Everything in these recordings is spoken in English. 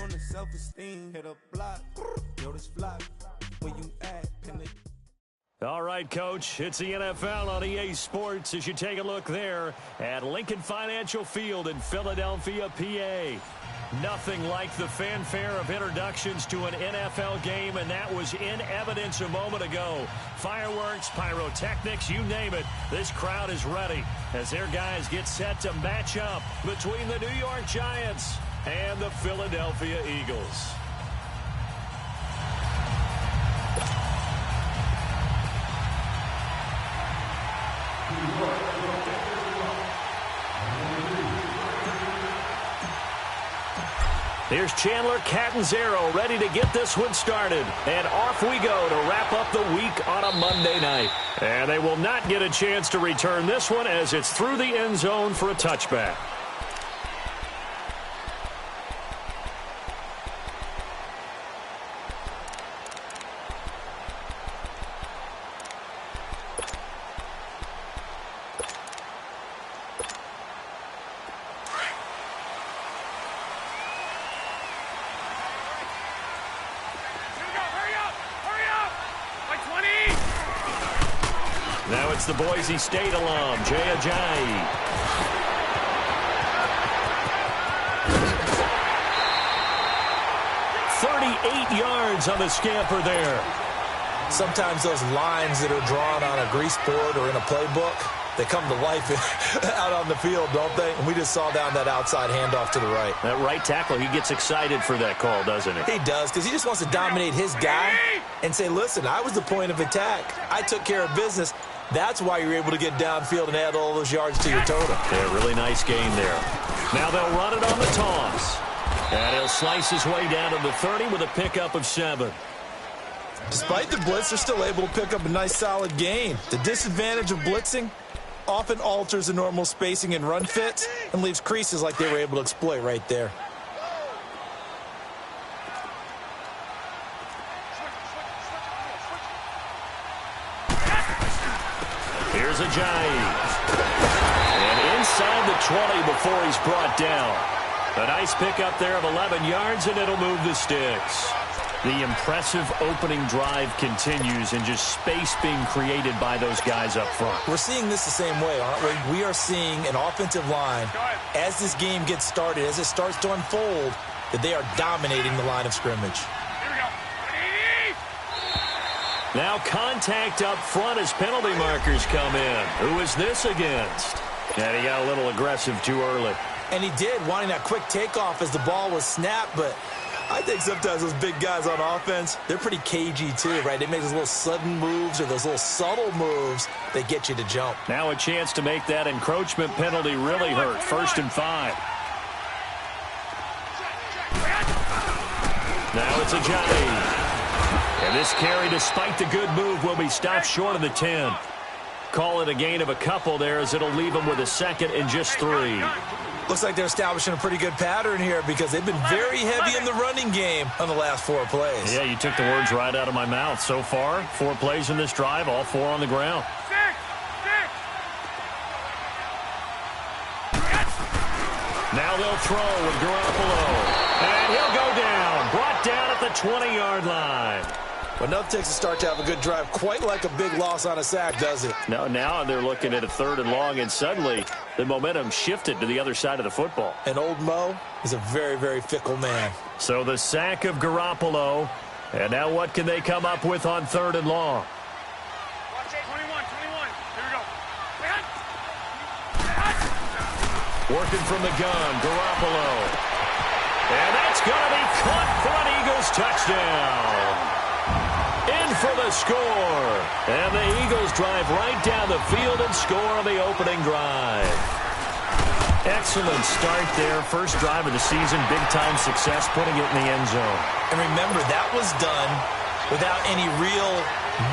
on the self-esteem. Hit a block, yo, this flock. When you act, pin it. All right, Coach, it's the NFL on EA Sports as you take a look there at Lincoln Financial Field in Philadelphia, PA. Nothing like the fanfare of introductions to an NFL game, and that was in evidence a moment ago. Fireworks, pyrotechnics, you name it. This crowd is ready as their guys get set to match up between the New York Giants and the Philadelphia Eagles. Here's Chandler Catanzaro ready to get this one started. And off we go to wrap up the week on a Monday night. And they will not get a chance to return this one as it's through the end zone for a touchback. Now it's the Boise State alum, Jay Ajayi. "38 yards on the scamper there. Sometimes those lines that are drawn on a grease board or in a playbook, they come to life out on the field, don't they? And we just saw down that outside handoff to the right. That right tackle, he gets excited for that call, doesn't he? He does, because he just wants to dominate his guy and say, listen, I was the point of attack. I took care of business. That's why you're able to get downfield and add all those yards to your total. Yeah, really nice gain there. Now they'll run it on the toss. And he'll slice his way down to the 30 with a pickup of 7. Despite the blitz, they're still able to pick up a nice, solid gain. The disadvantage of blitzing often alters the normal spacing and run fits and leaves creases like they were able to exploit right there. Here's Ajayi. And inside the 20 before he's brought down. A nice pickup there of 11 yards, and it'll move the sticks. The impressive opening drive continues, and just space being created by those guys up front. We're seeing this the same way, aren't we? We are seeing an offensive line, as this game gets started, as it starts to unfold, that they are dominating the line of scrimmage. Now contact up front as penalty markers come in. Who is this against? And he got a little aggressive too early. And he did, wanting that quick takeoff as the ball was snapped, but I think sometimes those big guys on offense, they're pretty cagey too, right? They make those little sudden moves or those little subtle moves that get you to jump. Now a chance to make that encroachment penalty really hurt. 1st and 5. Now it's Ajayi. And this carry, despite the good move, will be stopped short of the 10. Call it a gain of a couple there as it'll leave them with a 2nd and just 3. Looks like they're establishing a pretty good pattern here because they've been very heavy in the running game on the last 4 plays. Yeah, you took the words right out of my mouth. So far, 4 plays in this drive, all 4 on the ground. Now they'll throw with Garoppolo. And he'll go down. Brought down at the 20-yard line. Well, nothing takes a start to have a good drive quite like a big loss on a sack, does it? No, now they're looking at a 3rd and long, and suddenly the momentum shifted to the other side of the football. And old Mo is a very, very fickle man. So the sack of Garoppolo, and now what can they come up with on 3rd and long? Watch it, 21. Here we go. Working from the gun, Garoppolo. And that's going to be caught for an Eagles touchdown. In for the score. And the Eagles drive right down the field and score on the opening drive. Excellent start there. First drive of the season. Big-time success, putting it in the end zone. And remember, that was done without any real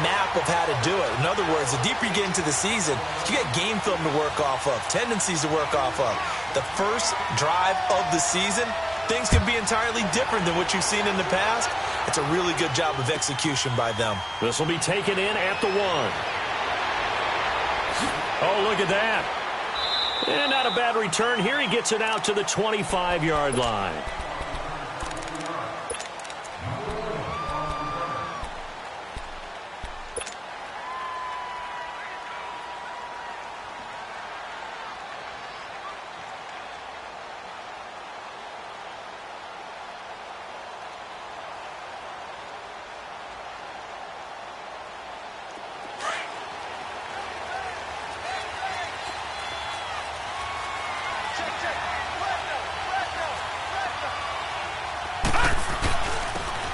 map of how to do it. In other words, the deeper you get into the season, you get game film to work off of, tendencies to work off of. The first drive of the season, things can be entirely different than what you've seen in the past. It's a really good job of execution by them. This will be taken in at the 1. Oh, look at that. And not a bad return here. He gets it out to the 25-yard line.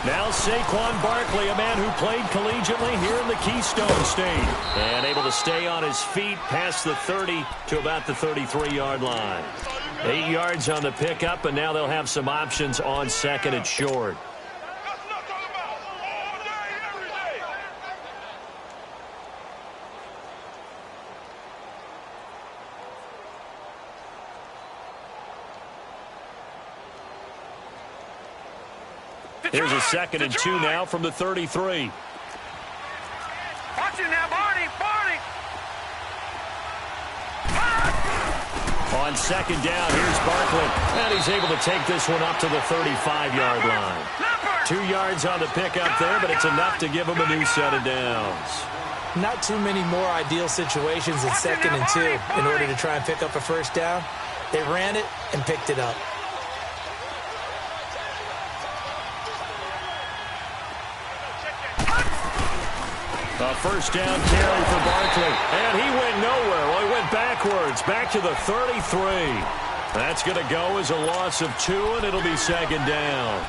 Now Saquon Barkley, a man who played collegiately here in the Keystone State. And able to stay on his feet past the 30 to about the 33-yard line. 8 yards on the pickup, and now they'll have some options on second and short. Here's a 2nd and 2 now from the 33. Watch it now, Barney. On 2nd down, here's Barkley. And he's able to take this one up to the 35-yard line. 2 yards on the pickup there, but it's enough to give him a new set of downs. Not too many more ideal situations in 2nd and 2 in order to try and pick up a first down. They ran it and picked it up. A first down carry for Barkley. And he went nowhere. Well, he went backwards, back to the 33. That's going to go as a loss of 2, and it'll be 2nd down.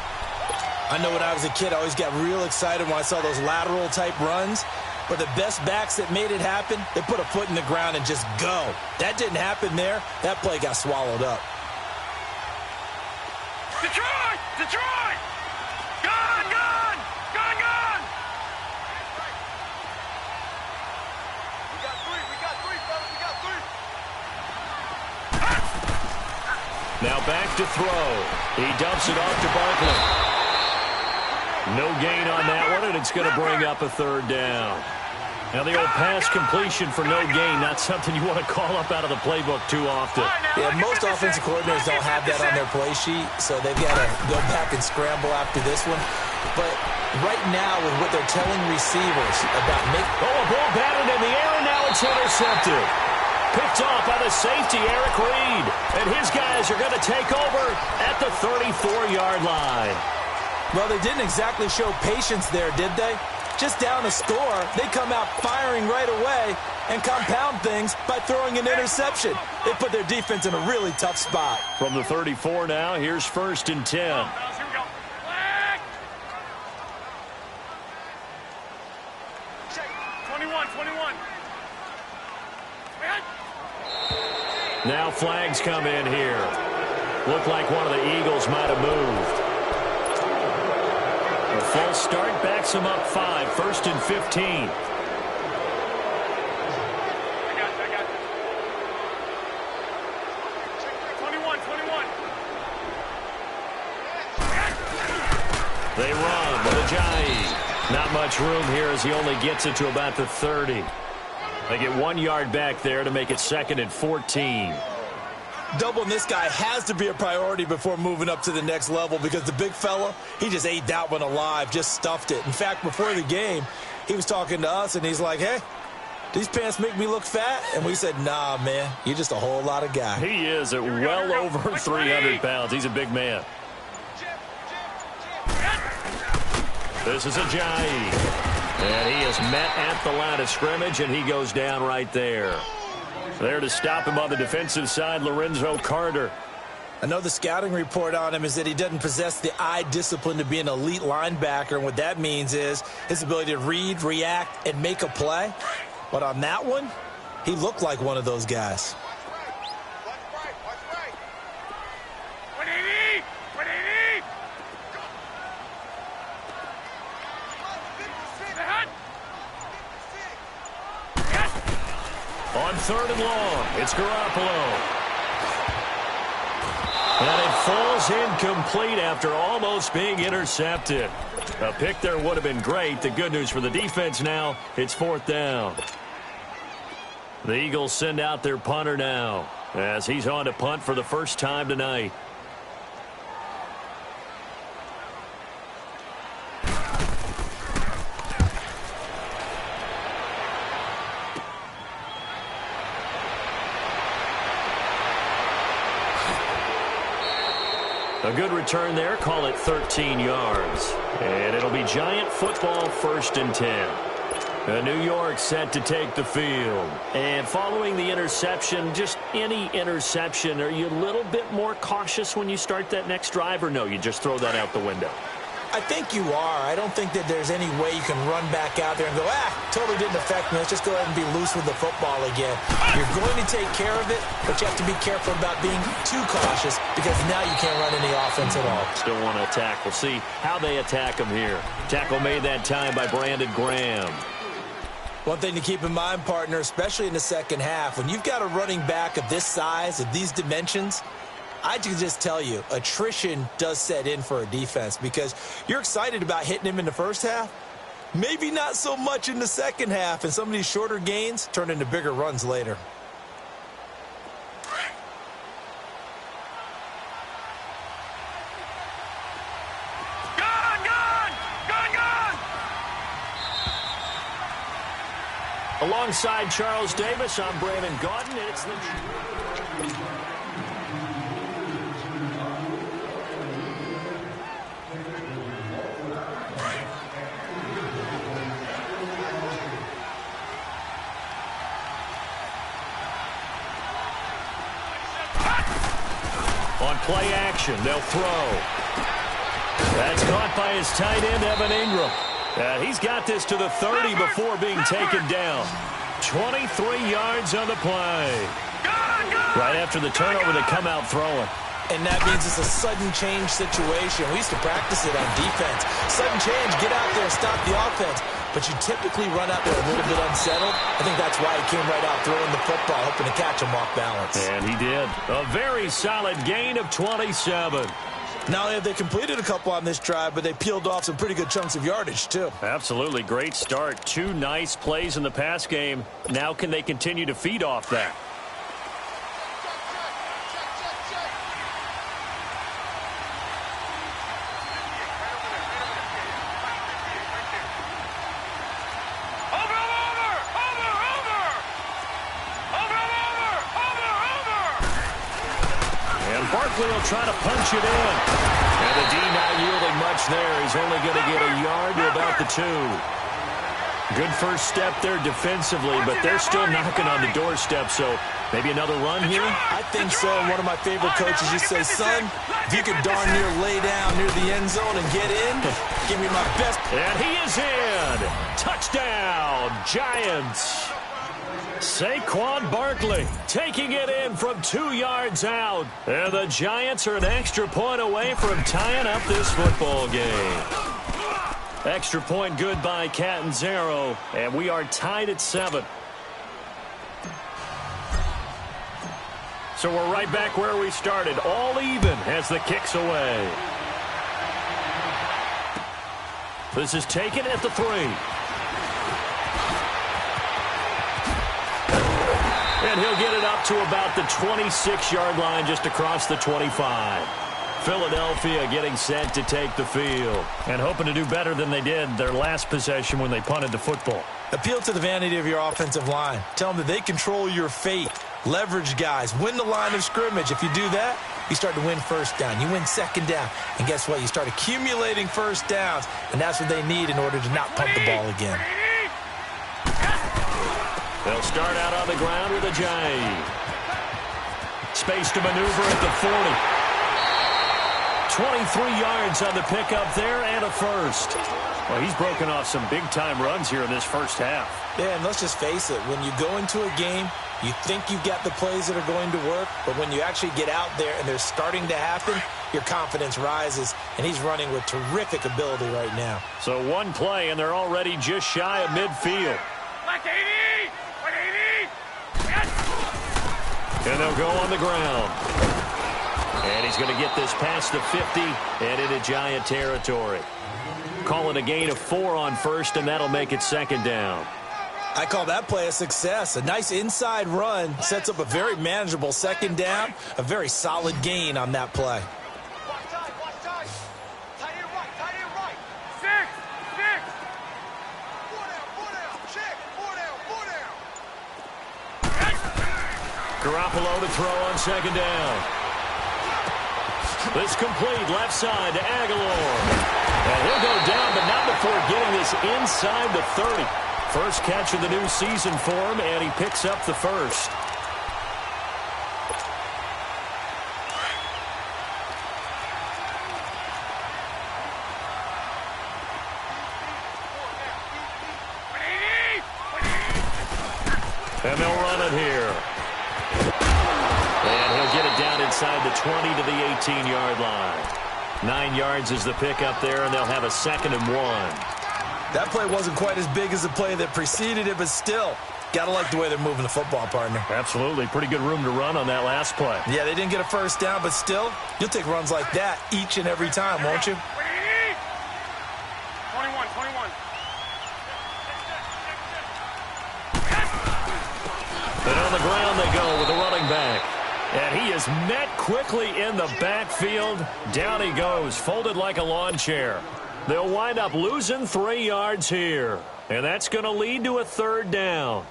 I know when I was a kid, I always got real excited when I saw those lateral-type runs. But the best backs that made it happen, they put a foot in the ground and just go. That didn't happen there. That play got swallowed up. Detroit! Detroit! Gone! Now back to throw. He dumps it off to Barkley. No gain on that one, and it's going to bring up a 3rd down. Now the old pass completion for no gain, not something you want to call up out of the playbook too often. Yeah, most offensive coordinators don't have that on their play sheet, so they've got to go back and scramble after this one. But right now, with what they're telling receivers about making... Oh, a ball batted in the air, and now it's intercepted. Picked off by the safety, Eric Reed. And his guys are going to take over at the 34-yard line. Well, they didn't exactly show patience there, did they? Just down a score, they come out firing right away and compound things by throwing an interception. They put their defense in a really tough spot. From the 34 now, here's 1st and 10. Here we go. Flag! 21. Now flags come in here. Looked like one of the Eagles might have moved. A false start backs him up 5. 1st and 15. I got it. 21. They run with Ajayi. Not much room here as he only gets it to about the 30. They get 1 yard back there to make it 2nd and 14. Doubling this guy has to be a priority before moving up to the next level because the big fella, he just ate that one alive, just stuffed it. In fact, before the game, he was talking to us, and he's like, hey, these pants make me look fat? And we said, nah, man, you're just a whole lot of guy. He is at well over 300 pounds. He's a big man. This is Ajayi. And he is met at the line of scrimmage, and he goes down right there. There to stop him on the defensive side, Lorenzo Carter. I know the scouting report on him is that he doesn't possess the eye discipline to be an elite linebacker, and what that means is his ability to read, react, and make a play. But on that one, he looked like one of those guys. What do you need? On 3rd and long, it's Garoppolo. And it falls incomplete after almost being intercepted. A pick there would have been great. The good news for the defense now, it's 4th down. The Eagles send out their punter now as he's on to punt for the first time tonight. A good return there, call it 13 yards. And it'll be Giant football, 1st and 10. New York set to take the field. And following the interception, just any interception, are you a little bit more cautious when you start that next drive, or no, you just throw that out the window? I think you are. I don't think that there's any way you can run back out there and go, totally didn't affect me. Let's just go ahead and be loose with the football again. You're going to take care of it, but you have to be careful about being too cautious because now you can't run any offense at all. Still want to attack. We'll see how they attack him here. Tackle made that time by Brandon Graham. One thing to keep in mind, partner, especially in the second half, when you've got a running back of this size, of these dimensions, I can just tell you, attrition does set in for a defense because you're excited about hitting him in the first half. Maybe not so much in the second half, and some of these shorter gains turn into bigger runs later. Alongside Charles Davis, I'm Brandon Gaudin. It's the... On play action, they'll throw. That's caught by his tight end, Evan Ingram. He's got this to the 30 before being taken down. 23 yards on the play. Right after the turnover, they come out throwing. And that means it's a sudden change situation. We used to practice it on defense. Sudden change, get out there, stop the offense. But you typically run out there a little bit unsettled. I think that's why he came right out throwing the football, hoping to catch him off balance. And he did. A very solid gain of 27. Not only have they completed a couple on this drive, but they peeled off some pretty good chunks of yardage, too. Absolutely. Great start. 2 nice plays in the pass game. Now can they continue to feed off that? Will try to punch it in. And the D not yielding much there. He's only going to get a yard to about the 2. Good first step there defensively, but they're still knocking on the doorstep, so maybe another run here? I think so. One of my favorite coaches used to say, son, if you can darn near lay down near the end zone and get in, give me my best. And he is in. Touchdown, Giants. Saquon Barkley taking it in from 2 yards out. And the Giants are an extra point away from tying up this football game. Extra point good by Catanzaro, and we are tied at 7. So we're right back where we started, all even as the kick's away. This is taken at the 3. And he'll get it up to about the 26-yard line just across the 25. Philadelphia getting set to take the field and hoping to do better than they did their last possession when they punted the football. Appeal to the vanity of your offensive line. Tell them that they control your fate. Leverage guys. Win the line of scrimmage. If you do that, you start to win first down. You win second down. And guess what? You start accumulating first downs. And that's what they need in order to not punt the ball again. They'll start out on the ground with Ajayi. Space to maneuver at the 40. 23 yards on the pickup there and a first. Well, he's broken off some big-time runs here in this first half. Yeah, and let's just face it. When you go into a game, you think you've got the plays that are going to work, but when you actually get out there and they're starting to happen, your confidence rises, and he's running with terrific ability right now. So one play, and they're already just shy of midfield. And they'll go on the ground. And he's going to get this past the 50 and into Giant territory. Call it a gain of 4 on first, and that'll make it second down. I call that play a success. A nice inside run sets up a very manageable second down. A very solid gain on that play. Garoppolo to throw on second down. This complete left side to Aguilar. And he'll go down, but not before getting this inside the 30. First catch of the new season for him, and he picks up the first. And they'll run it here. And he'll get it down inside the 20 to the 18-yard line. 9 yards is the pickup there, and they'll have a 2nd and 1. That play wasn't quite as big as the play that preceded it, but still, got to like the way they're moving the football, partner. Absolutely. Pretty good room to run on that last play. Yeah, they didn't get a first down, but still, you'll take runs like that each and every time, won't you? 21, 21. And on the ground they go with the running back. And he is met quickly in the backfield. Down he goes, folded like a lawn chair. They'll wind up losing 3 yards here. And that's going to lead to a 3rd down.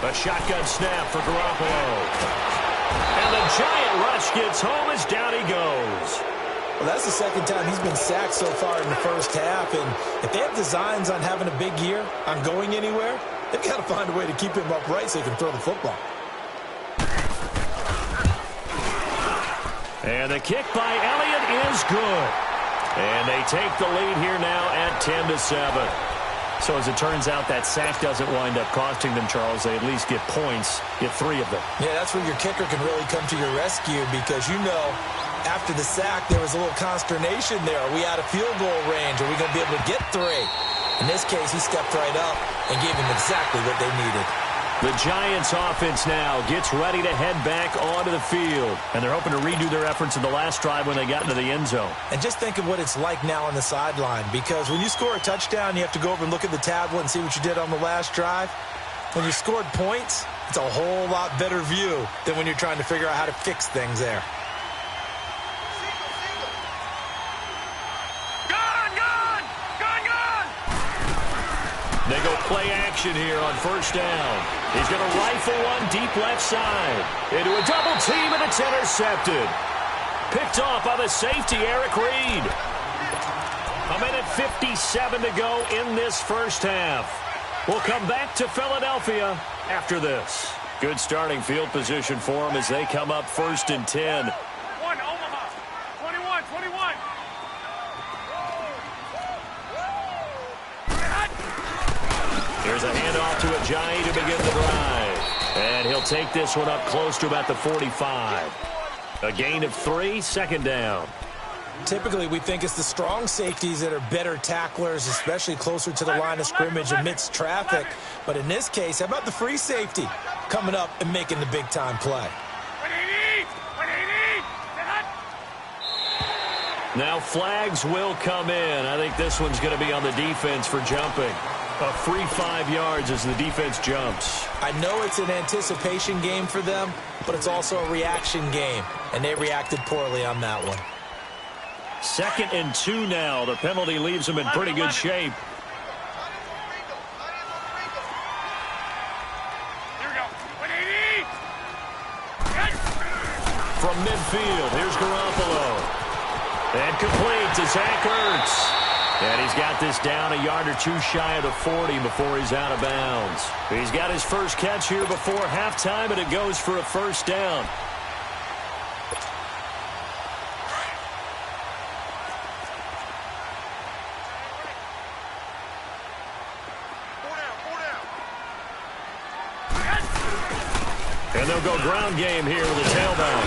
A shotgun snap for Garoppolo. And the giant rush gets home as down he goes. Well, that's the 2nd time he's been sacked so far in the first half. And if they have designs on having a big year, on going anywhere, they've got to find a way to keep him upright so he can throw the football. And the kick by Elliott is good. And they take the lead here now at 10-7. So as it turns out, that sack doesn't wind up costing them, Charles. They at least get points, get 3 of them. Yeah, that's where your kicker can really come to your rescue because, you know, after the sack, there was a little consternation there. Are we out of field goal range? Are we going to be able to get 3? In this case, he stepped right up and gave them exactly what they needed. The Giants offense now gets ready to head back onto the field. And they're hoping to redo their efforts in the last drive when they got into the end zone. And just think of what it's like now on the sideline. Because when you score a touchdown, you have to go over and look at the tablet and see what you did on the last drive. When you scored points, it's a whole lot better view than when you're trying to figure out how to fix things there. They go play action here on 1st down. He's going to rifle one deep left side. Into a double team, and it's intercepted. Picked off by the safety, Eric Reed. 1:57 to go in this first half. We'll come back to Philadelphia after this. Good starting field position for them as they come up 1st and 10. 1, Omaha. 21, 21. Here's a handoff to Ajayi to begin the drive. And he'll take this one up close to about the 45. A gain of 3, 2nd down. Typically, we think it's the strong safeties that are better tacklers, especially closer to the line of scrimmage amidst traffic. But in this case, how about the free safety coming up and making the big-time play? Now flags will come in. I think this one's going to be on the defense for jumping. A free 5 yards as the defense jumps. I know it's an anticipation game for them, but it's also a reaction game, and they reacted poorly on that one. 2nd and 2 now. The penalty leaves them in pretty good shape. Here we go. 180. From midfield, here's Garoppolo. And complete to Zach Ertz. And he's got this down a yard or 2 shy of the 40 before he's out of bounds. He's got his first catch here before halftime, and it goes for a 1st down. And they'll go ground game here with a tailback.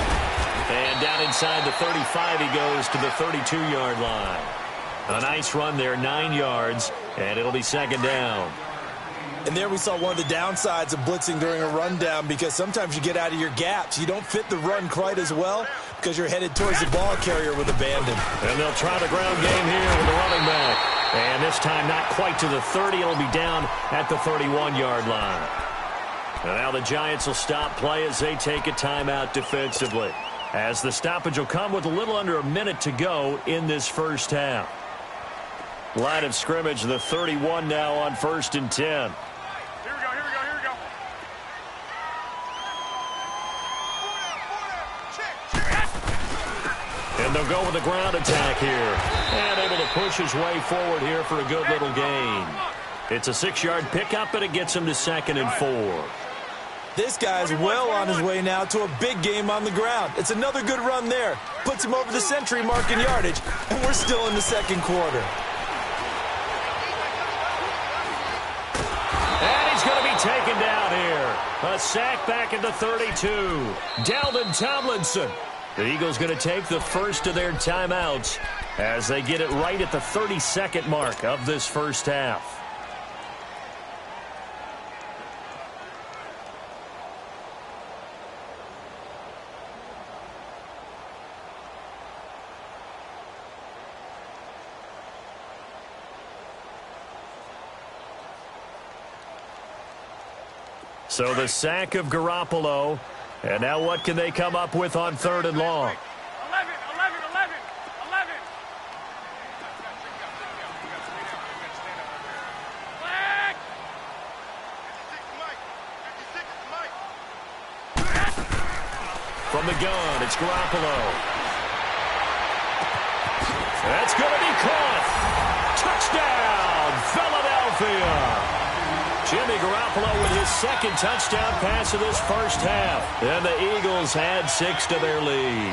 And down inside the 35 he goes to the 32-yard line. A nice run there, 9 yards, and it'll be 2nd down. And there we saw one of the downsides of blitzing during a rundown because sometimes you get out of your gaps. You don't fit the run quite as well because you're headed towards the ball carrier with abandon. And they'll try the ground game here with the running back. And this time not quite to the 30. It'll be down at the 31-yard line. And now the Giants will stop play as they take a timeout defensively. As the stoppage will come with a little under a minute to go in this first half. Line of scrimmage, the 31 now on 1st and 10. Here we go, here we go, here we go. And And they'll go with the ground attack here. And able to push his way forward here for a good little gain. It's a 6-yard pickup, and it gets him to 2nd and 4. This guy's well on his way now to a big game on the ground. It's another good run there. Puts him over the century mark in yardage, and we're still in the second quarter. And he's going to be taken down here. A sack back at the 32. Dalvin Tomlinson. The Eagles going to take the first of their timeouts as they get it right at the 32nd mark of this first half. So the sack of Garoppolo. And now what can they come up with on 3rd and long? 11. From the gun, it's Garoppolo. That's going to be caught. Touchdown, Philadelphia. Jimmy Garoppolo with his 2nd touchdown pass of this first half. And the Eagles add 6 to their lead.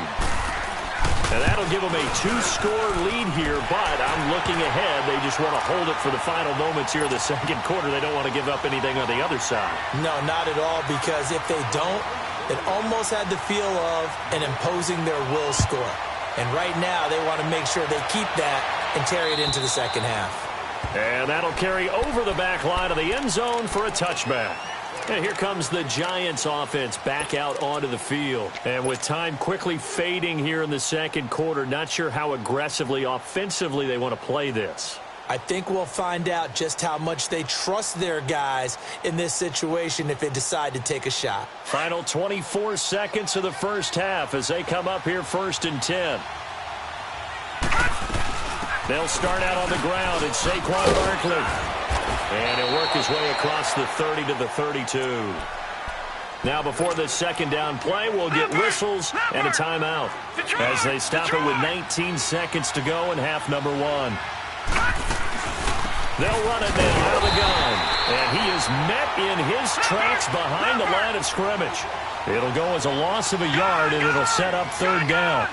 And that'll give them a 2-score lead here, but I'm looking ahead. They just want to hold it for the final moments here of the second quarter. They don't want to give up anything on the other side. No, not at all, because if they don't, it almost had the feel of an imposing their will score. And right now, they want to make sure they keep that and carry it into the second half. And that'll carry over the back line of the end zone for a touchback. And here comes the Giants offense back out onto the field. And with time quickly fading here in the second quarter, not sure how aggressively, offensively they want to play this. I think we'll find out just how much they trust their guys in this situation if they decide to take a shot. Final 24 seconds of the first half as they come up here 1st and 10. They'll start out on the ground. It's Saquon Barkley. And he'll work his way across the 30 to the 32. Now before the second down play, we'll get whistles and a timeout as they stop it with 19 seconds to go in half number 1. They'll run it now out of the gun. And he is met in his tracks behind the line of scrimmage. It'll go as a loss of a yard, and it'll set up 3rd down.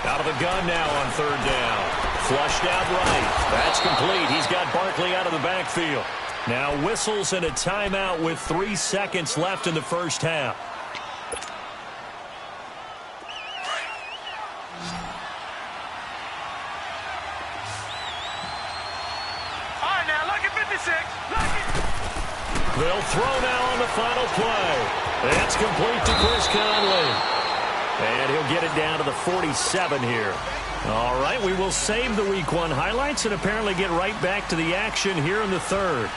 Out of the gun now on 3rd down. Flushed out right. That's complete. He's got Barkley out of the backfield. Now whistles and a timeout with 3 seconds left in the first half. All right, now look at 56. They'll throw now on the final play. That's complete to Chris Conley. And he'll get it down to the 47 here. All right, we will save the Week 1 highlights and apparently get right back to the action here in the 3rd.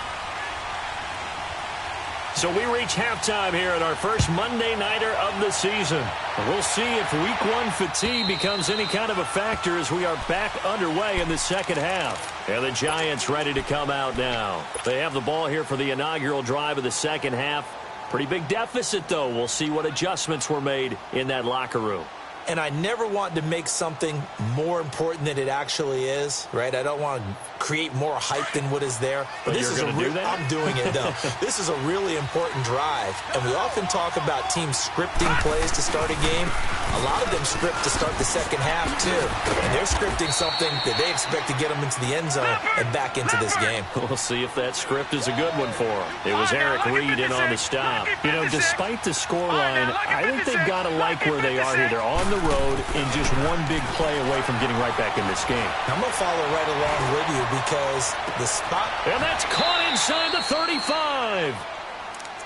So we reach halftime here at our first Monday Nighter of the season. We'll see if Week 1 fatigue becomes any kind of a factor as we are back underway in the second half. And the Giants ready to come out now. They have the ball here for the inaugural drive of the second half. Pretty big deficit, though. We'll see what adjustments were made in that locker room. And I never want to make something more important than it actually is, right? I don't want to create more hype than what is there. But this is going to do that? I'm doing it, though. This is a really important drive. And we often talk about teams scripting plays to start a game. A lot of them script to start the second half, too. And they're scripting something that they expect to get them into the end zone and back into this game. We'll see if that script is a good one for them. It was Eric Reed in on the stop. You know, despite the scoreline, I think they've got to like where they are here. They're on the road and just one big play away from getting right back in this game. I'm going to follow right along with you because the spot... And that's caught inside the 35.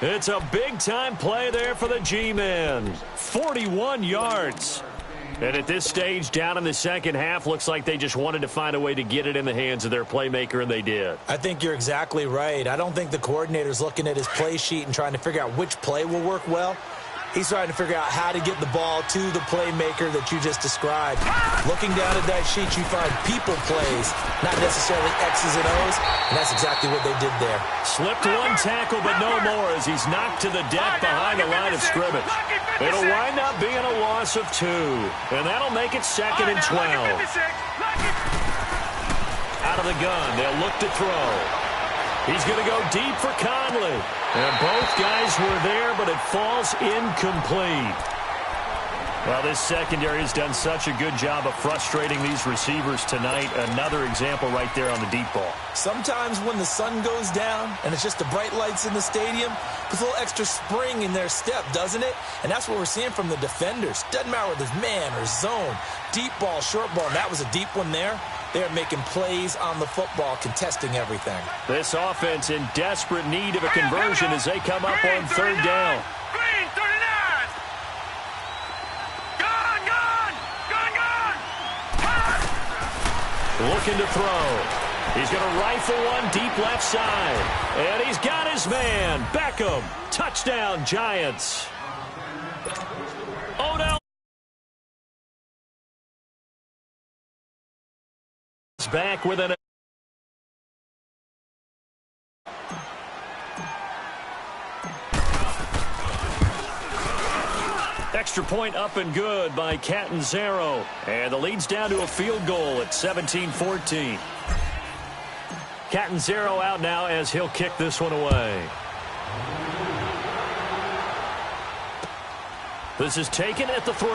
It's a big-time play there for the G-Men. 41 yards. And at this stage, down in the second half, looks like they just wanted to find a way to get it in the hands of their playmaker, and they did. I think you're exactly right. I don't think the coordinator's looking at his play sheet and trying to figure out which play will work well. He's trying to figure out how to get the ball to the playmaker that you just described. Looking down at that sheet, you find people plays, not necessarily X's and O's, and that's exactly what they did there. Slipped one tackle, but no more as he's knocked to the deck behind the line of scrimmage. It'll wind up being a loss of 2, and that'll make it 2nd and 12. Out of the gun, they'll look to throw. He's going to go deep for Conley. And both guys were there, but it falls incomplete. Well, this secondary has done such a good job of frustrating these receivers tonight. Another example right there on the deep ball. Sometimes when the sun goes down and it's just the bright lights in the stadium, puts a little extra spring in their step, doesn't it? And that's what we're seeing from the defenders. Doesn't matter whether it's man or zone, deep ball, short ball. And that was a deep one there. They're making plays on the football, contesting everything. This offense in desperate need of a conversion as they come up on 3rd down. Green, 39. Gone. Looking to throw. He's going to rifle one deep left side. And he's got his man. Beckham. Touchdown, Giants. Odell. Back with an extra point up and good by Catanzaro. And the lead's down to a field goal at 17-14. Catanzaro out now as he'll kick this one away. This is taken at the 3.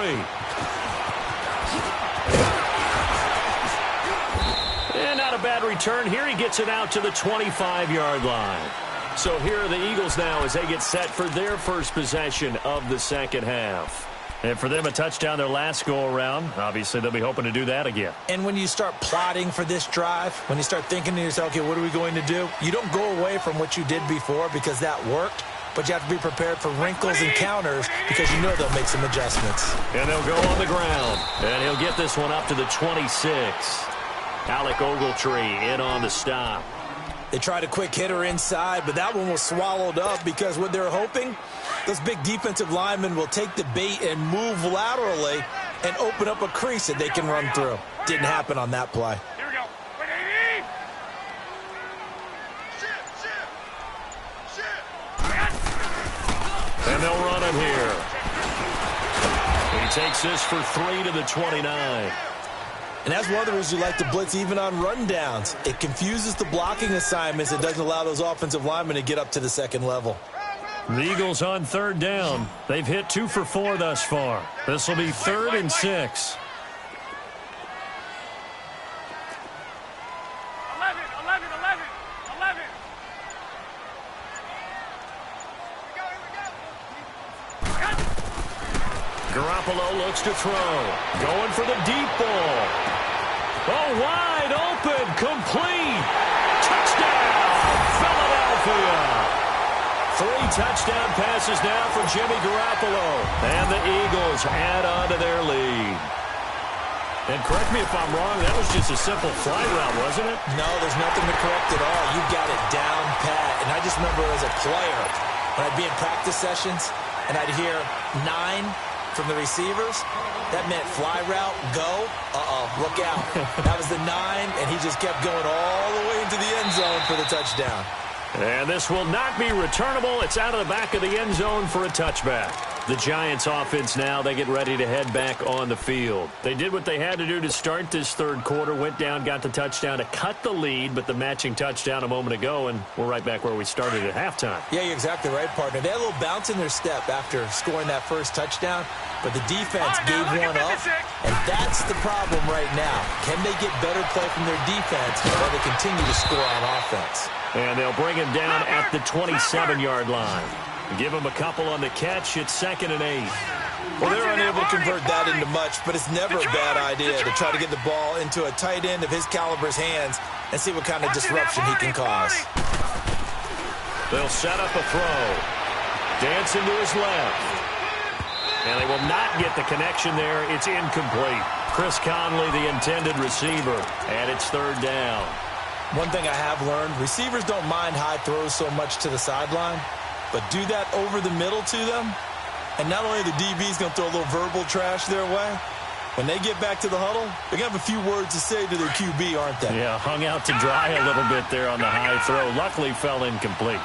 And not a bad return. Here he gets it out to the 25-yard line. So here are the Eagles now as they get set for their first possession of the second half. And for them, a touchdown their last go-around. Obviously, they'll be hoping to do that again. And when you start plotting for this drive, when you start thinking to yourself, okay, what are we going to do? You don't go away from what you did before because that worked. But you have to be prepared for wrinkles and counters because you know they'll make some adjustments. And they'll go on the ground. And he'll get this one up to the 26. Alec Ogletree in on the stop. They tried a quick hitter inside, but that one was swallowed up because what they're hoping, those big defensive linemen will take the bait and move laterally and open up a crease that they can run through. Didn't happen on that play. Here we go. And they'll run him here. He takes this for 3 to the 29. And that's one of the reasons you like to blitz even on rundowns. It confuses the blocking assignments. It doesn't allow those offensive linemen to get up to the second level. The Eagles on 3rd down. They've hit 2 for 4 thus far. This will be 3rd and 6. 11. Garoppolo looks to throw. Going for the deep ball. Oh, wide open. Complete. Touchdown, Philadelphia. 3 touchdown passes now for Jimmy Garoppolo. And the Eagles add on to their lead. And correct me if I'm wrong, that was just a simple fly route, wasn't it? No, there's nothing to correct at all. You got it down pat. And I just remember as a player, when I'd be in practice sessions and I'd hear 9 from the receivers, that meant fly route, go, look out. That was the 9, and he just kept going all the way into the end zone for the touchdown. And this will not be returnable. It's out of the back of the end zone for a touchback. The Giants offense now, they get ready to head back on the field. They did what they had to do to start this 3rd quarter, went down, got the touchdown to cut the lead, but the matching touchdown a moment ago, and we're right back where we started at halftime. Yeah, you're exactly right, partner. They had a little bounce in their step after scoring that first touchdown, but the defense gave one up, and that's the problem right now. Can they get better play from their defense while they continue to score on offense? And they'll bring him down at the 27-yard line. Give him a couple on the catch. It's 2nd and 8. Well, they're unable to convert that into much, but it's never a bad idea to try to get the ball into a tight end of his caliber's hands and see what kind of disruption he can cause. They'll set up a throw. Dancing to his left. And they will not get the connection there. It's incomplete. Chris Conley, the intended receiver, and it's 3rd down. One thing I have learned, receivers don't mind high throws so much to the sideline, but do that over the middle to them, And not only the DB's going to throw a little verbal trash their way, when they get back to the huddle, they're going to have a few words to say to their QB, aren't they? Yeah, hung out to dry a little bit there on the high throw. Luckily fell incomplete.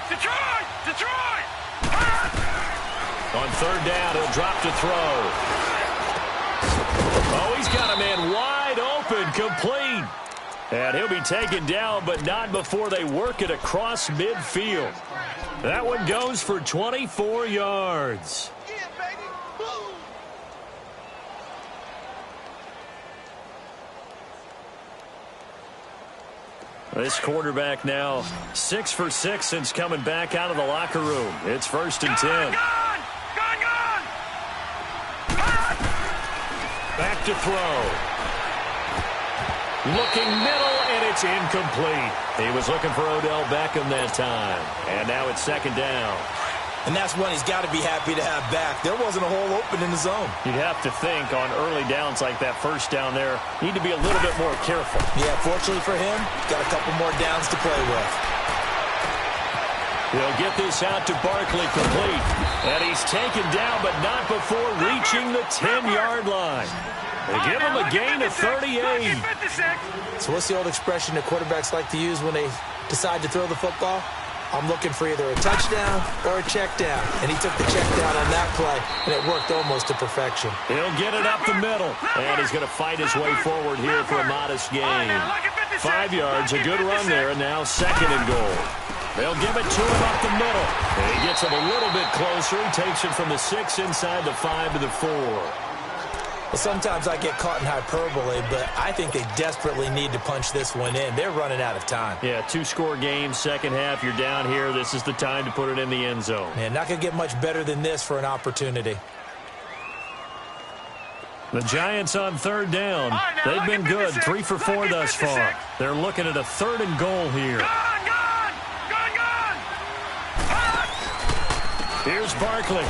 Detroit! Detroit! On third down, he'll drop to throw. Oh, he's got a man wide open, complete. And he'll be taken down, but not before they work it across midfield. That one goes for 24 yards. This quarterback now 6 for 6 since coming back out of the locker room. It's 1st and 10. Gone! Back to throw. Looking middle, and it's incomplete. He was looking for Odell Beckham that time. And now it's 2nd down. And that's one he's got to be happy to have back. There wasn't a hole open in the zone. You'd have to think on early downs like that first down there, need to be a little bit more careful. Yeah, fortunately for him, got a couple more downs to play with. He'll get this out to Barkley complete. And he's taken down, but not before reaching the 10-yard line. They give him a gain of 38. So what's the old expression that quarterbacks like to use when they decide to throw the football? I'm looking for either a touchdown or a check down. And he took the check down on that play, and it worked almost to perfection. He'll get it up the middle. And he's going to fight his way forward here for a modest gain. 5 yards, a good run there, and now 2nd and goal. They'll give it to him up the middle. And he gets it a little bit closer. He takes it from the 6 inside the 5 to the 4. Well, sometimes I get caught in hyperbole, but I think they desperately need to punch this one in. They're running out of time. Yeah, 2-score game, second half. You're down here. This is the time to put it in the end zone. Man, not going to get much better than this for an opportunity. The Giants on 3rd down. They've been good, 3 for 4 thus far. They're looking at a 3rd and goal here. Here's Barkley.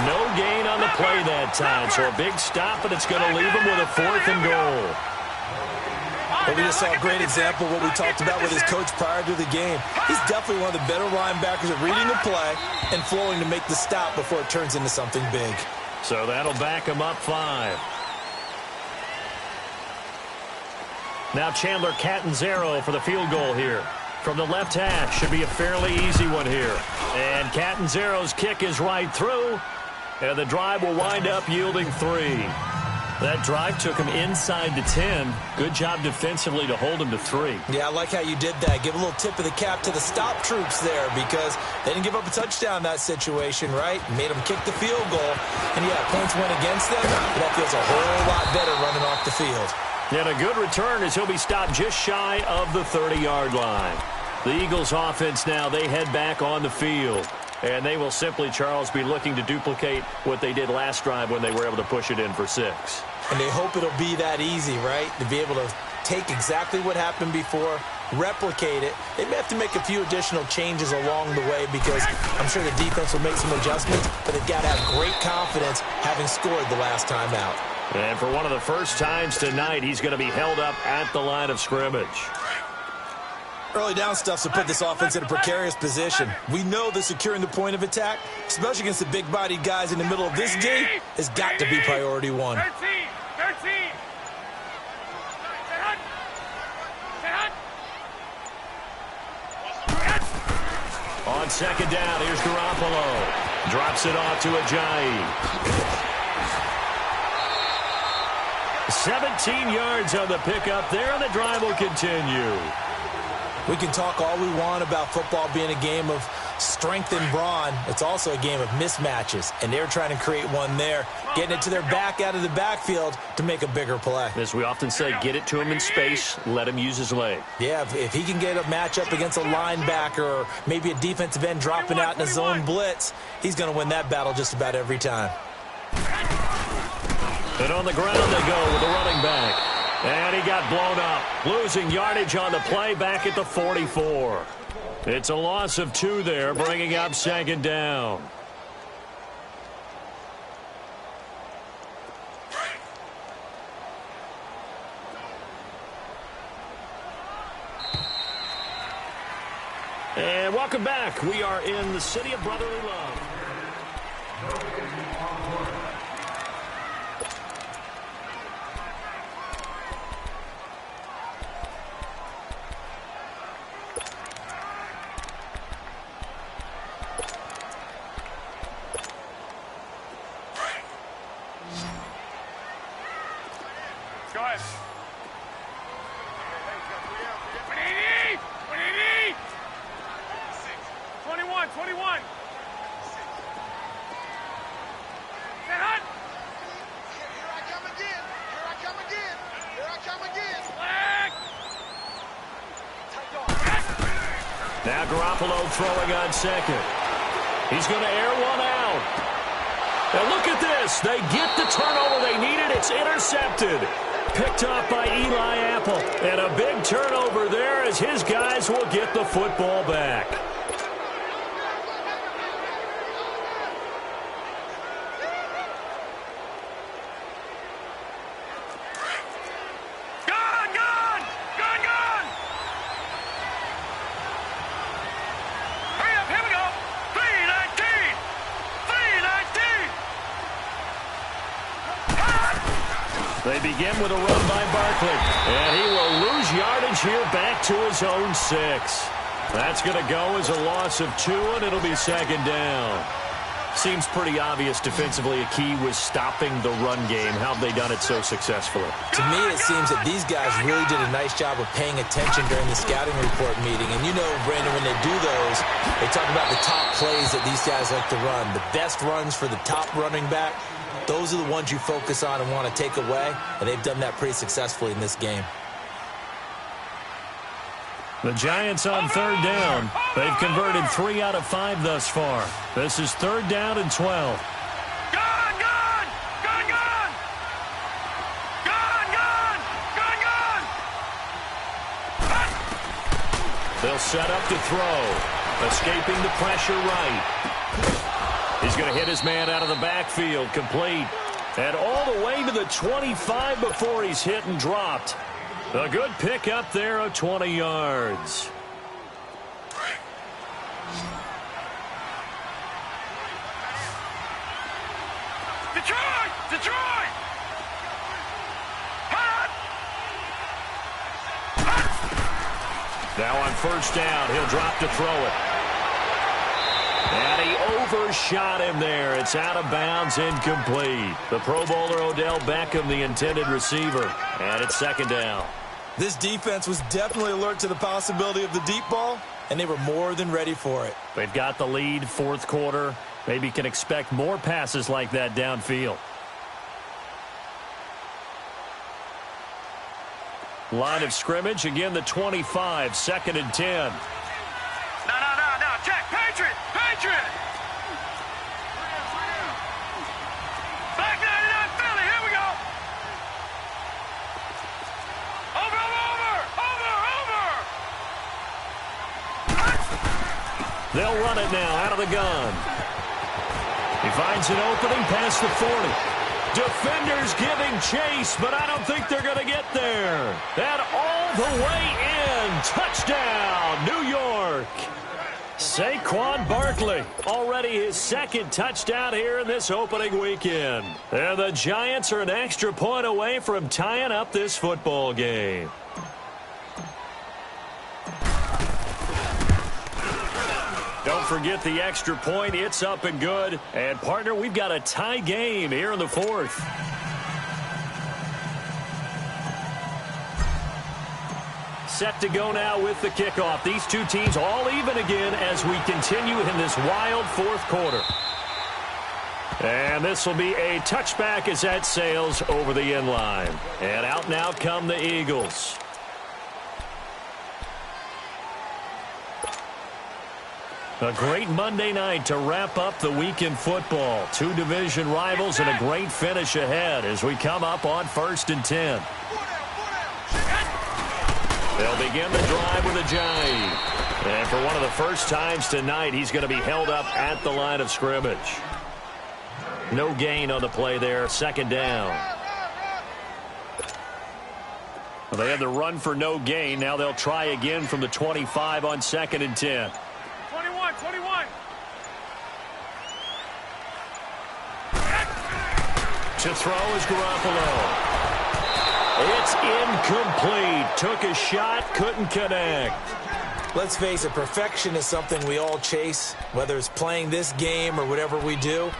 No gain on the play that time, so a big stop, and it's going to leave him with a 4th and goal. Well, we just saw a great example of what we talked about with his coach prior to the game. He's definitely one of the better linebackers at reading the play and flowing to make the stop before it turns into something big. So that'll back him up 5. Now Chandler Catanzaro for the field goal here. From the left hash, should be a fairly easy one here. And Catanzaro's kick is right through, and the drive will wind up yielding 3. That drive took him inside the 10. Good job defensively to hold him to 3. Yeah, I like how you did that. Give a little tip of the cap to the stop troops there because they didn't give up a touchdown in that situation, right? Made them kick the field goal. And, yeah, points went against them, but that feels a whole lot better running off the field. And a good return as he'll be stopped just shy of the 30-yard line. The Eagles offense now, they head back on the field. And they will simply, Charles, be looking to duplicate what they did last drive when they were able to push it in for 6. And they hope it'll be that easy, right? To be able to take exactly what happened before, replicate it. They may have to make a few additional changes along the way because I'm sure the defense will make some adjustments, but they've got to have great confidence having scored the last time out. And for one of the first times tonight, he's going to be held up at the line of scrimmage. Early down stuff to put this offense in a precarious position. We know that securing the point of attack, especially against the big-bodied guys in the middle of this game, has got to be priority 1. 13. On 2nd down, here's Garoppolo. Drops it off to Ajayi. 17 yards on the pickup there, and the drive will continue. We can talk all we want about football being a game of strength and brawn. It's also a game of mismatches, and they're trying to create one there, getting it to their back out of the backfield to make a bigger play. As we often say, get it to him in space, let him use his leg. Yeah, if he can get a matchup against a linebacker or maybe a defensive end dropping out in a zone blitz, he's going to win that battle just about every time. And on the ground they go with the running back. And he got blown up, losing yardage on the play back at the 44. It's a loss of 2 there, bringing up 2nd down. And welcome back. We are in the city of brotherly love. Go ahead. 21. Get hot. Here I come again. Flag. Now Garoppolo throwing on second. He's going to air one out. And look at this. They get the turnover they needed. It's intercepted. Picked up by Eli Apple. And a big turnover there as his guys will get the football back. They begin with a run by Barkley, and he will lose yardage here back to his own 6. That's going to go as a loss of 2, and it'll be second down. Seems pretty obvious defensively a key was stopping the run game. How have they done it so successfully? To me, it seems that these guys really did a nice job of paying attention during the scouting report meeting. And you know, Brandon, when they do those, they talk about the top plays that these guys like to run. The best runs for the top running back. Those are the ones you focus on and want to take away, and they've done that pretty successfully in this game. The Giants on third down. They've converted 3 out of 5 thus far. This is third down and 12. Gun! They'll set up to throw. Escaping the pressure right. He's going to hit his man out of the backfield, complete. And all the way to the 25 before he's hit and dropped. A good pick up there of 20 yards. Detroit! Now on first down, he'll drop to throw it. And he overshot him there. It's out of bounds, incomplete. The Pro Bowler Odell Beckham, the intended receiver. And it's second down. This defense was definitely alert to the possibility of the deep ball, and they were more than ready for it. They've got the lead, fourth quarter. Maybe can expect more passes like that downfield. Line of scrimmage, again the 25, second and 10. No, check, Patriot! Back 99, Philly, here we go! Over! They'll run it now out of the gun. He finds an opening past the 40. Defenders giving chase, but I don't think they're going to get there. And all the way in. Touchdown, New York. Saquon Barkley, already his second touchdown here in this opening weekend. And the Giants are an extra point away from tying up this football game. Don't forget the extra point. It's up and good. And, partner, we've got a tie game here in the fourth. Set to go now with the kickoff. These two teams all even again as we continue in this wild fourth quarter. And this will be a touchback as that sails over the end line. And out now come the Eagles. A great Monday night to wrap up the weekend football. Two division rivals and a great finish ahead as we come up on 1st and 10. They'll begin the drive with a jive. And for one of the first times tonight, he's going to be held up at the line of scrimmage. No gain on the play there, second down. Well, they had the run for no gain. Now they'll try again from the 25 on 2nd and 10. 21. To throw is Garoppolo. It's incomplete. Took a shot, couldn't connect. Let's face it, perfection is something we all chase, whether it's playing this game or whatever we do.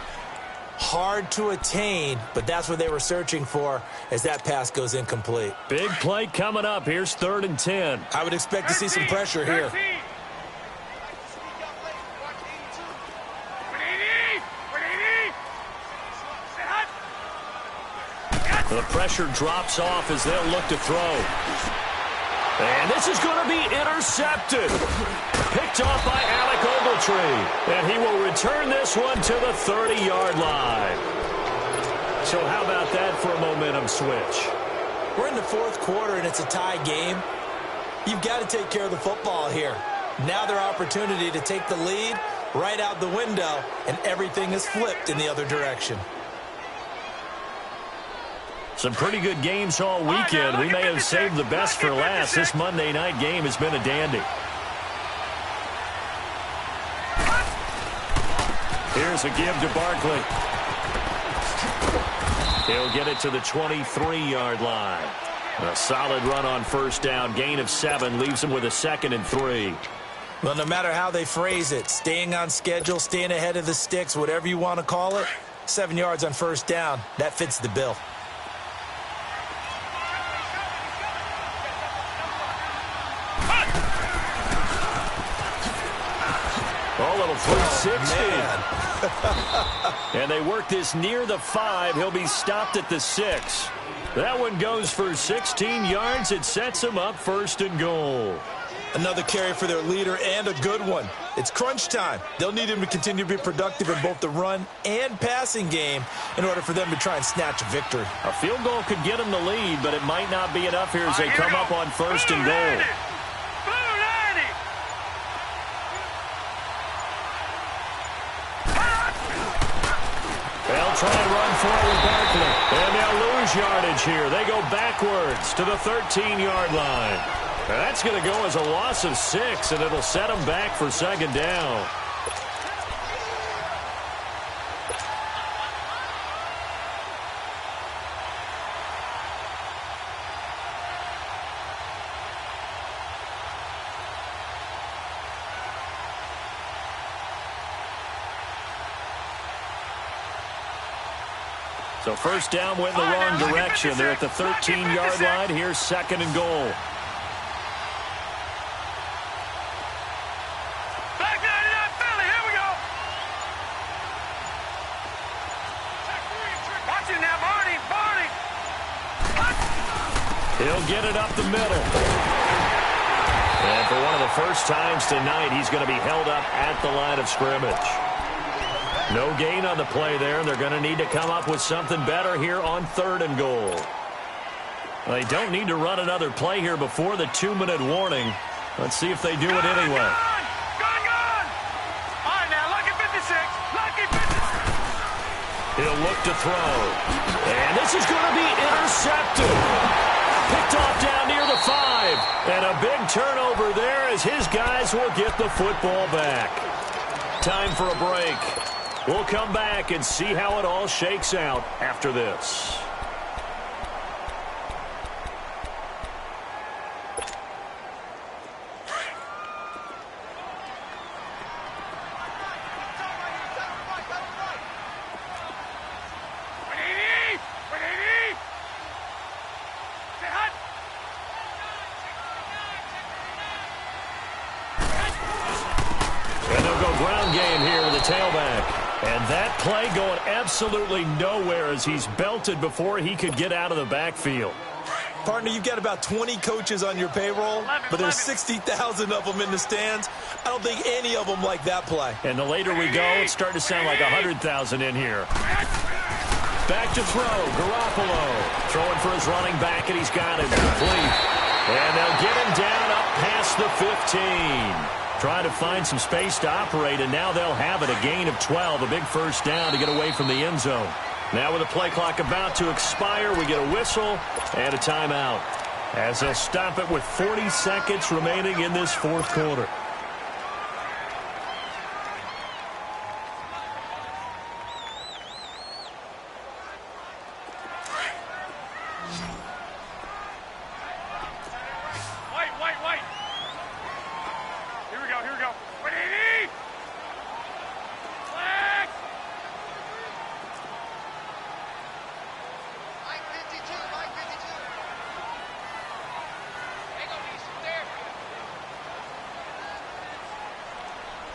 Hard to attain, but that's what they were searching for as that pass goes incomplete. Big play coming up. Here's 3rd and 10. I would expect to see some pressure here. 13. The pressure drops off as they'll look to throw. And this is going to be intercepted. Picked off by Alec Ogletree. And he will return this one to the 30-yard line. So how about that for a momentum switch? We're in the 4th quarter, and it's a tie game. You've got to take care of the football here. Now their opportunity to take the lead right out the window, and everything is flipped in the other direction. Some pretty good games all weekend. We may have saved the best for last. This Monday night game has been a dandy. Here's a give to Barkley. He'll get it to the 23-yard line. A solid run on 1st down. Gain of 7 leaves him with a 2nd and 3. Well, no matter how they phrase it, staying on schedule, staying ahead of the sticks, whatever you want to call it, 7 yards on 1st down, that fits the bill. Oh, little 360. And they work this near the 5. He'll be stopped at the 6. That one goes for 16 yards. It sets him up 1st and goal. Another carry for their leader and a good one. It's crunch time. They'll need him to continue to be productive in both the run and passing game in order for them to try and snatch a victory. A field goal could get them the lead, but it might not be enough here as they come up on 1st and goal. They'll try and run forward Barkley. And they'll lose yardage here. They go backwards to the 13-yard line. And that's going to go as a loss of 6, and it'll set them back for 2nd down. So 1st down went in the wrong direction. They're at the 13-yard line. Here's 2nd and goal. Back 99 Philly, here we go. Watch it now, Barney. He'll get it up the middle. And for one of the first times tonight, he's going to be held up at the line of scrimmage. No gain on the play there, and they're going to need to come up with something better here on 3rd and goal. They don't need to run another play here before the 2-minute warning. Let's see if they do it anyway. Gone! All right, now, lucky 56. Lucky 56. He'll look to throw. And this is going to be intercepted. Picked off down near the 5. And a big turnover there as his guys will get the football back. Time for a break. We'll come back and see how it all shakes out after this. And they'll go ground game here with a tailback. And that play going absolutely nowhere as he's belted before he could get out of the backfield. Partner, you've got about 20 coaches on your payroll, but there's 60,000 of them in the stands. I don't think any of them like that play. And the later we go, it's starting to sound like 100,000 in here. Back to throw, Garoppolo. Throwing for his running back, and he's got him complete. And they'll get him down up past the 15. Trying to find some space to operate, and now they'll have it. A gain of 12, a big 1st down to get away from the end zone. Now with the play clock about to expire, we get a whistle and a timeout as they'll stop it with 40 seconds remaining in this 4th quarter.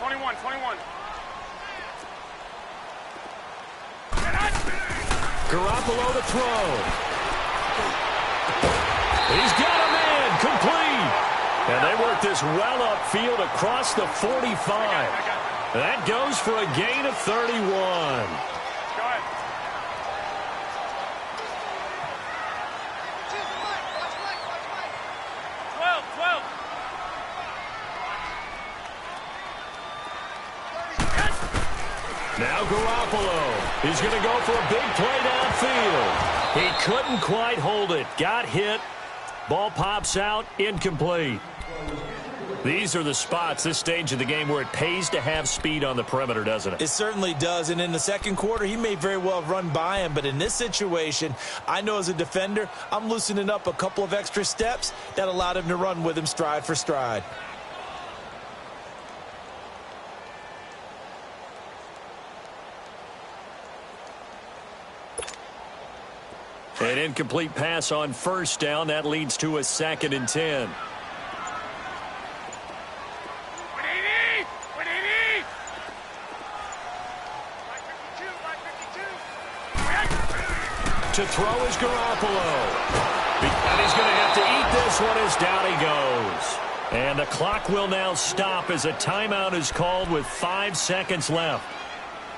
21, 21. Garoppolo to throw. He's got a man, complete. And they work this well upfield across the 45. That goes for a gain of 31. Go ahead. Now Garoppolo. He's going to go for a big play downfield. He couldn't quite hold it. Got hit. Ball pops out. Incomplete. These are the spots, this stage of the game, where it pays to have speed on the perimeter, doesn't it? It certainly does, and in the second quarter, he may very well have run by him, but in this situation, I know as a defender, I'm loosening up a couple of extra steps that allowed him to run with him stride for stride. An incomplete pass on first down. That leads to a 2nd and 10. To throw is Garoppolo. And he's going to have to eat this one as down he goes. And the clock will now stop as a timeout is called with 5 seconds left.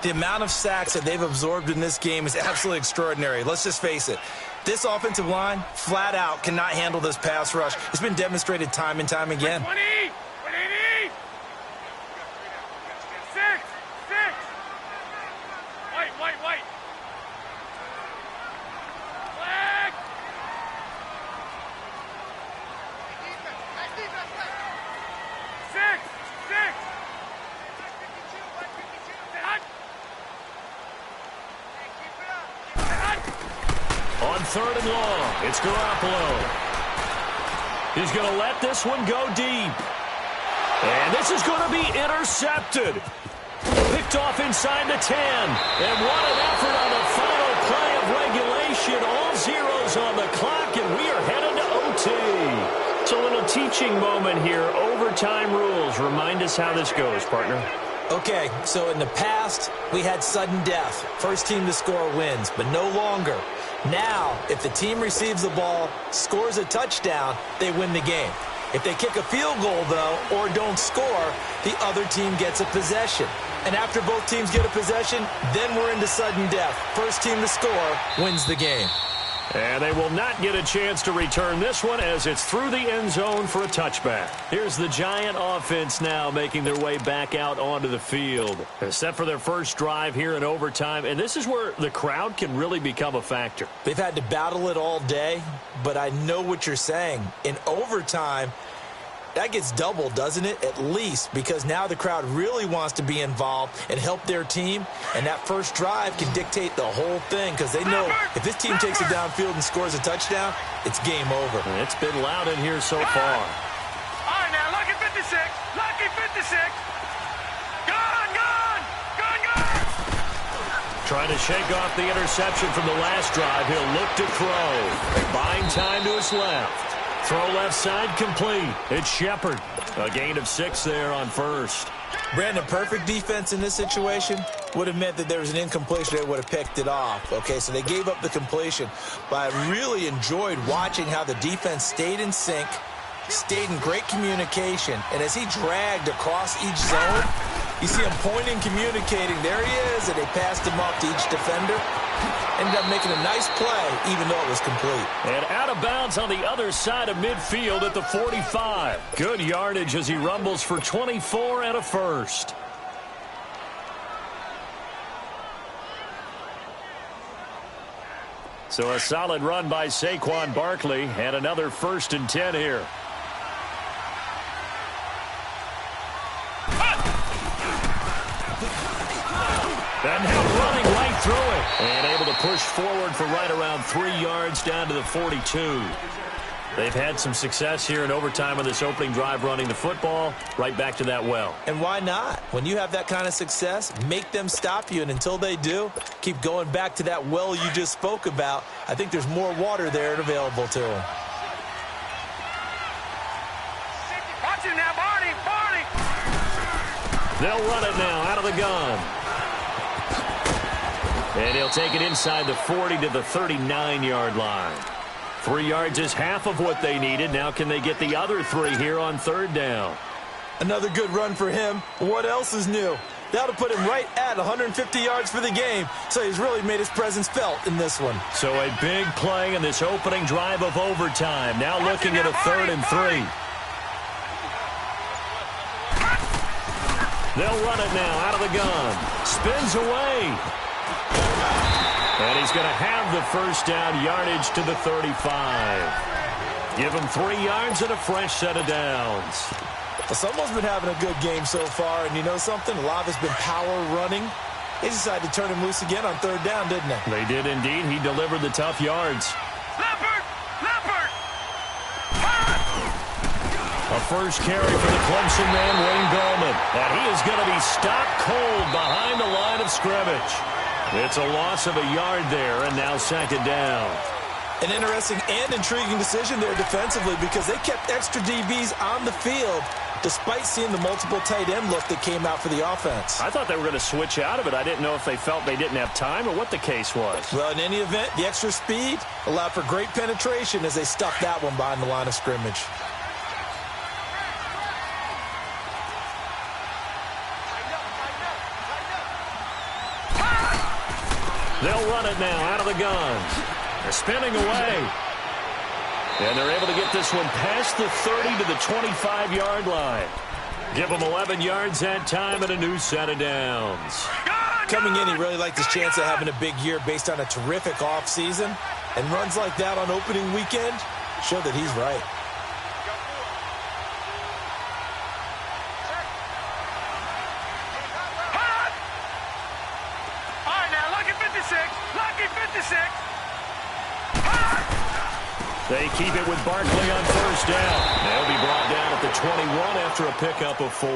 The amount of sacks that they've absorbed in this game is absolutely extraordinary. Let's just face it. This offensive line, flat out, cannot handle this pass rush. It's been demonstrated time and time again. 20, 180. 6. White. Flag. 6. On 3rd and long, it's Garoppolo. He's going to let this one go deep. And this is going to be intercepted. Picked off inside the 10. And what an effort on the final play of regulation. All zeros on the clock, and we are headed to OT. It's a little teaching moment here. Overtime rules. Remind us how this goes, partner. Okay, so in the past, we had sudden death. First team to score wins, but no longer. Now, if the team receives the ball, scores a touchdown, they win the game. If they kick a field goal, though, or don't score, the other team gets a possession. And after both teams get a possession, then we're into sudden death. First team to score wins the game. And they will not get a chance to return this one as it's through the end zone for a touchback. Here's the Giant offense now making their way back out onto the field. They're set for their first drive here in overtime, and this is where the crowd can really become a factor. They've had to battle it all day, but I know what you're saying. In overtime, that gets doubled, doesn't it? At least, because now the crowd really wants to be involved and help their team, and that first drive can dictate the whole thing because they know if this team takes it downfield and scores a touchdown, it's game over. And it's been loud in here so far. All right, now, lucky 56. Lucky 56. Gone. Trying to shake off the interception from the last drive. He'll look to throw. Buying time to his left. Throw left side complete. It's Shepard. A gain of 6 there on first. Brandon, perfect defense in this situation would have meant that there was an incompletion. They would have picked it off. Okay, so they gave up the completion. But I really enjoyed watching how the defense stayed in sync, stayed in great communication. And as he dragged across each zone, you see him pointing, communicating. There he is, and they passed him off to each defender. Ended up making a nice play, even though it was complete. And out of bounds on the other side of midfield at the 45. Good yardage as he rumbles for 24 and a first. So a solid run by Saquon Barkley and another 1st and 10 here. And now running right through it. And able to push forward for right around 3 yards down to the 42. They've had some success here in overtime on this opening drive running the football. Right back to that well. And why not? When you have that kind of success, make them stop you. And until they do, keep going back to that well you just spoke about. I think there's more water there available to them. Watch it now, Barney. They'll run it now out of the gun. And he'll take it inside the 40 to the 39-yard line. 3 yards is half of what they needed. Now can they get the other 3 here on third down? Another good run for him. What else is new? That'll put him right at 150 yards for the game. So he's really made his presence felt in this one. So a big play in this opening drive of overtime. Now looking at a 3rd and 3. They'll run it now out of the gun. Spins away. And he's going to have the first down, yardage to the 35. Give him 3 yards and a fresh set of downs. Well, someone's been having a good game so far, and you know something? A lot has been power running. They decided to turn him loose again on third down, didn't they? They did indeed. He delivered the tough yards. Leopard! Leopard! A first carry for the Clemson man, Wayne Gallman. And he is going to be stopped cold behind the line of scrimmage. It's a loss of a yard there, and now 2nd down. An interesting and intriguing decision there defensively because they kept extra DBs on the field despite seeing the multiple tight end look that came out for the offense. I thought they were going to switch out of it. I didn't know if they felt they didn't have time or what the case was. Well, in any event, the extra speed allowed for great penetration as they stuffed that one behind the line of scrimmage. They'll run it now out of the gun. They're spinning away. And they're able to get this one past the 30 to the 25-yard line. Give them 11 yards that time and a new set of downs. Coming in, he really liked his chance of having a big year based on a terrific offseason. And runs like that on opening weekend show that he's right. They keep it with Barkley on first down. They'll be brought down at the 21 after a pickup of 4.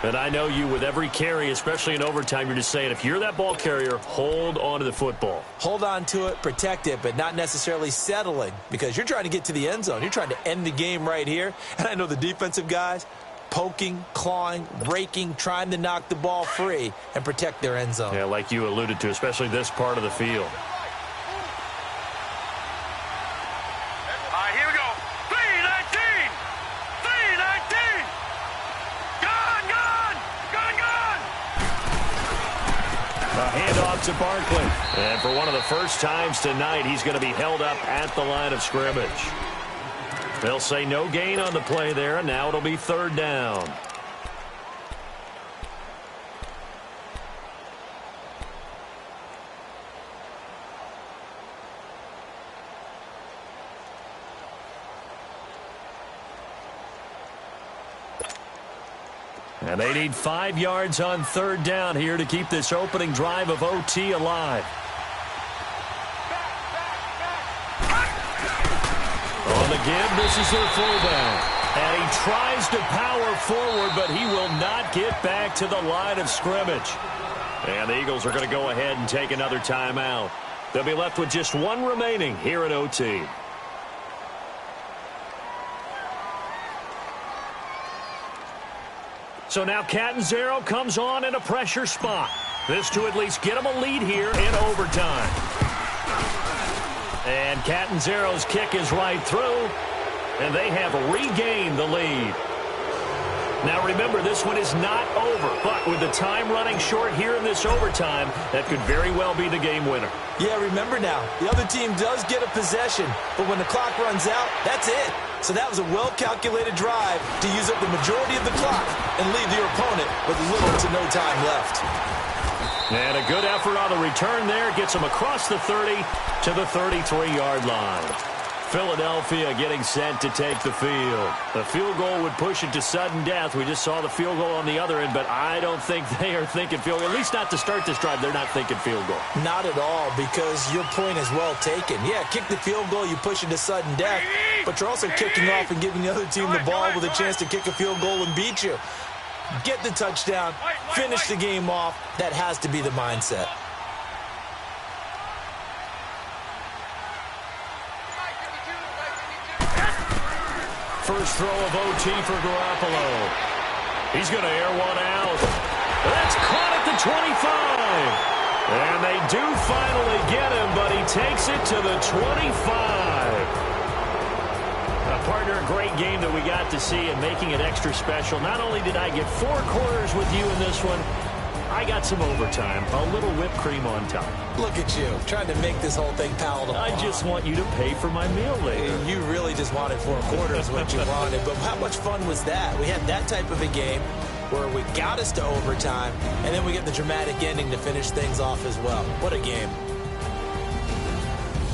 And I know you, with every carry, especially in overtime, you're just saying, if you're that ball carrier, hold on to the football. Hold on to it, protect it, but not necessarily settling because you're trying to get to the end zone. You're trying to end the game right here. And I know the defensive guys poking, clawing, raking, trying to knock the ball free and protect their end zone. Yeah, like you alluded to, especially this part of the field. To Barkley. And for one of the first times tonight, he's going to be held up at the line of scrimmage. They'll say no gain on the play there, and now it'll be 3rd down. And they need 5 yards on 3rd down here to keep this opening drive of OT alive. On the give, this is their fullback. And he tries to power forward, but he will not get back to the line of scrimmage. And the Eagles are going to go ahead and take another timeout. They'll be left with just 1 remaining here at OT. So now Catanzaro comes on in a pressure spot. This to at least get him a lead here in overtime. And Catanzaro's kick is right through, and they have regained the lead. Now remember, this one is not over, but with the time running short here in this overtime, that could very well be the game winner. Yeah, remember now, the other team does get a possession, but when the clock runs out, that's it. So that was a well-calculated drive to use up the majority of the clock and leave your opponent with little to no time left. And a good effort on the return there gets them across the 30 to the 33-yard line. Philadelphia getting set to take the field. The field goal would push it to sudden death. We just saw the field goal on the other end, but I don't think they are thinking field goal. At least not to start this drive. They're not thinking field goal. Not at all, because your point is well taken. Yeah, kick the field goal, you push it to sudden death, but you're also kicking off and giving the other team the ball with a chance to kick a field goal and beat you. Get the touchdown, finish the game off. That has to be the mindset. First throw of OT for Garoppolo. He's going to air one out. That's caught at the 25. And they do finally get him, but he takes it to the 25. Partner, a great game that we got to see and making it extra special. Not only did I get 4 quarters with you in this one, I got some overtime, a little whipped cream on top. Look at you, trying to make this whole thing palatable. I just want you to pay for my meal later. You really just wanted 4 quarters, what you wanted. But how much fun was that? We had that type of a game where we got us to overtime, and then we get the dramatic ending to finish things off as well. What a game.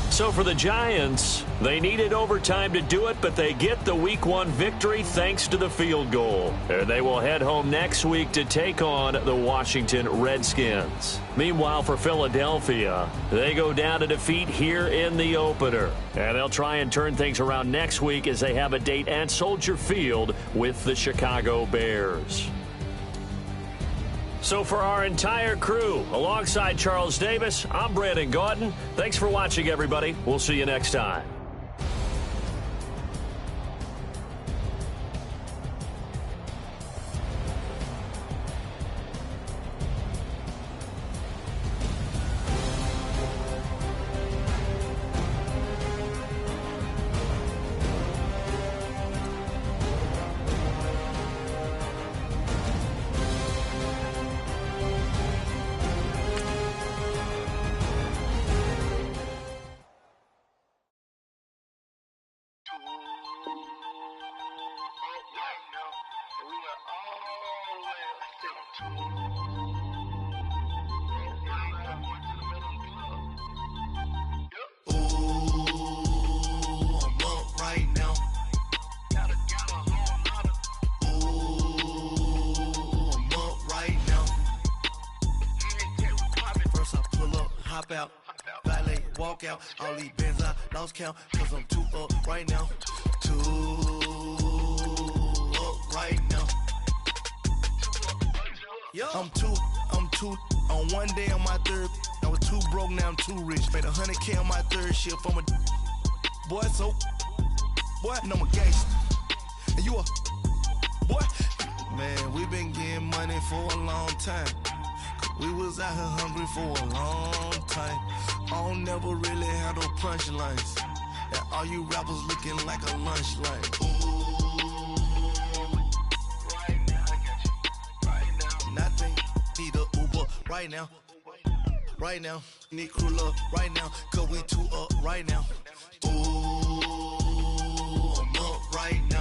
So for the Giants, they needed overtime to do it, but they get the Week 1 victory thanks to the field goal. And they will head home next week to take on the Washington Redskins. Meanwhile, for Philadelphia, they go down to defeat here in the opener. And they'll try and turn things around next week as they have a date at Soldier Field with the Chicago Bears. So for our entire crew, alongside Charles Davis, I'm Brandon Gaudin. Thanks for watching, everybody. We'll see you next time. Out, valet, walk out, all these bands I lost count, cause I'm too up right now, too up right now. I'm too, on one day on my third, I was too broke, now I'm too rich, made 100K on my third shift, I'm a boy, so, boy, and I'm a gangster, and you a, boy, man, we been getting money for a long time. We was out here hungry for a long time. I don't never really have no punchlines. And all you rappers looking like a lunch line. Ooh, right now, I got you. Right now, nothing. Need a Uber right now. Right now, need crew up right now. Cause we too up right now. Ooh, I'm up right now.